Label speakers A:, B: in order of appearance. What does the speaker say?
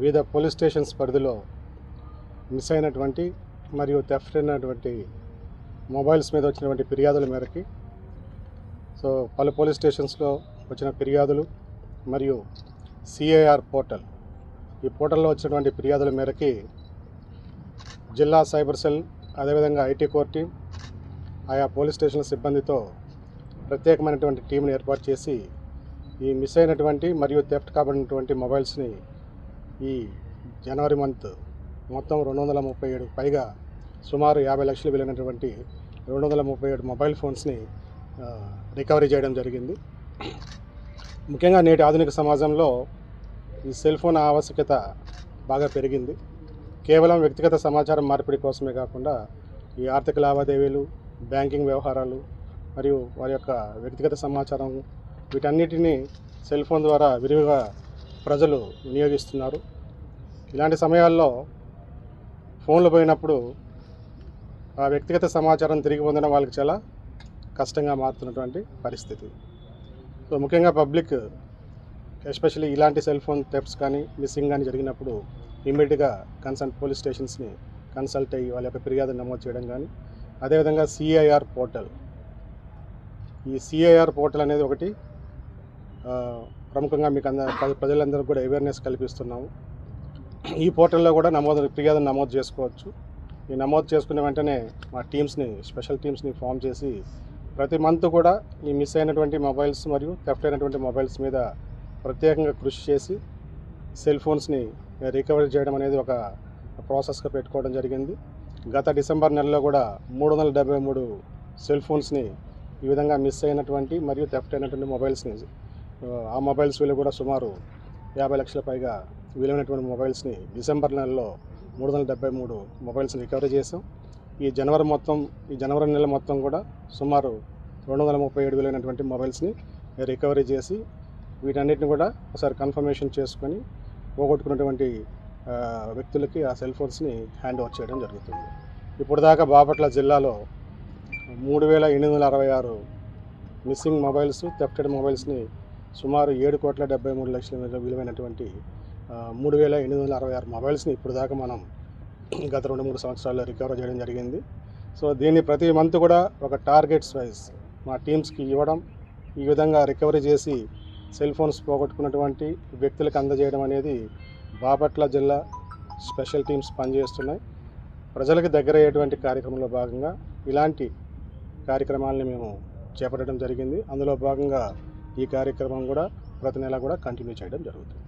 A: వివిధ police stations పరిధిలో miss అయినటువంటి మరియు థెఫ్ట్ అయినటువంటి మొబైల్స్ మీద వచ్చినటువంటి ఫిర్యాదుల మేరకి పలు పోలీస్ స్టేషన్స్లో వచ్చిన ఫిర్యాదులు మరియు సిఐఆర్ పోర్టల్ ఈ పోర్టల్లో వచ్చినటువంటి ఫిర్యాదుల మేరకి జిల్లా సైబర్ సెల్ అదేవిధంగా ఐటీ కోర్ టీం ఆయా పోలీస్ స్టేషన్ల సిబ్బందితో ప్రత్యేకమైనటువంటి టీంని ఏర్పాటు చేసి ఈ మిస్ అయినటువంటి మరియు థెఫ్ట్ కాబడినటువంటి మొబైల్స్ని ఈ జనవరి మంత్ మొత్తం 237 పైగా సుమారు 50 లక్షలు విలువైనటువంటి 237 మొబైల్ ఫోన్స్ని రికవరీ చేయడం జరిగింది. ముఖ్యంగా నేటి ఆధునిక సమాజంలో ఈ సెల్ ఫోన్ ఆవశ్యకత బాగా పెరిగింది. కేవలం వ్యక్తిగత సమాచారం మార్పిడి కోసమే కాకుండా ఈ ఆర్థిక లావాదేవీలు, బ్యాంకింగ్ వ్యవహారాలు మరియు వారి యొక్క వ్యక్తిగత సమాచారం వీటన్నిటినీ సెల్ ఫోన్ ద్వారా విరివిగా ప్రజలు వినియోగిస్తున్నారు. ఇలాంటి సమయాల్లో ఫోన్లు పోయినప్పుడు ఆ వ్యక్తిగత సమాచారం తిరిగి పొందడం వాళ్ళకి చాలా కష్టంగా మారుతున్నటువంటి పరిస్థితి. ముఖ్యంగా పబ్లిక్ ఎస్పెషల్లీ ఇలాంటి సెల్ ఫోన్ థెఫ్ట్స్ కానీ మిస్సింగ్ కానీ జరిగినప్పుడు ఇమ్మీడియట్గా కన్సర్న్ పోలీస్ స్టేషన్స్ని కన్సల్ట్ అయ్యి వాళ్ళ యొక్క ఫిర్యాదు నమోదు చేయడం కానీ, అదేవిధంగా సిఐఆర్ పోర్టల్, ఈ సిఐఆర్ పోర్టల్ అనేది ఒకటి ప్రముఖంగా మీకు ప్రజలందరికీ కూడా అవేర్నెస్ కల్పిస్తున్నాము. ఈ పోర్టల్లో కూడా ఫిర్యాదును నమోదు చేసుకోవచ్చు. ఈ నమోదు చేసుకున్న వెంటనే మా స్పెషల్ టీమ్స్ని ఫామ్ చేసి ప్రతి మంత్ కూడా ఈ మిస్ అయినటువంటి మొబైల్స్ మరియు థెఫ్ట్ అయినటువంటి మొబైల్స్ మీద ప్రత్యేకంగా కృషి చేసి సెల్ ఫోన్స్ని రికవరీ చేయడం అనేది ఒక ప్రాసెస్గా పెట్టుకోవడం జరిగింది. గత డిసెంబర్ నెలలో కూడా 373 సెల్ ఫోన్స్ని ఈ విధంగా మిస్ అయినటువంటి మరియు థెఫ్ట్ అయినటువంటి మొబైల్స్ని, ఆ మొబైల్స్ విలువ కూడా సుమారు 50 లక్షల పైగా విలువైనటువంటి మొబైల్స్ని డిసెంబర్ నెలలో 373 మొబైల్స్ని రికవరీ చేసాం. ఈ జనవరి నెల మొత్తం కూడా సుమారు 237 విలువైనటువంటి మొబైల్స్ని రికవరీ చేసి వీటన్నిటిని కూడా ఒకసారి కన్ఫర్మేషన్ చేసుకొని పోగొట్టుకున్నటువంటి వ్యక్తులకి ఆ సెల్ ఫోన్స్ని హ్యాండ్ ఓవర్ చేయడం జరుగుతుంది. ఇప్పుడు దాకా బాపట్ల జిల్లాలో 3866 మిస్సింగ్ మొబైల్స్, థెఫ్టెడ్ మొబైల్స్ని సుమారు 7,73,00,000 విలువైనటువంటి 3866 మొబైల్స్ని ఇప్పుడు దాకా మనం గత 2-3 సంవత్సరాల్లో రికవర్ చేయడం జరిగింది. దీన్ని ప్రతి మంత్ కూడా ఒక టార్గెట్స్ వైజ్ మా టీమ్స్కి ఇవ్వడం, ఈ విధంగా రికవరీ చేసి సెల్ ఫోన్స్ పోగొట్టుకున్నటువంటి వ్యక్తులకు అందజేయడం అనేది బాపట్ల జిల్లా స్పెషల్ టీమ్స్ పనిచేస్తున్నాయి. ప్రజలకు దగ్గర అయ్యేటువంటి కార్యక్రమంలో భాగంగా ఇలాంటి కార్యక్రమాలని మేము చేపట్టడం జరిగింది. అందులో భాగంగా ఈ కార్యక్రమం కూడా ప్రతి నెల కూడా కంటిన్యూ చేయడం జరుగుతుంది.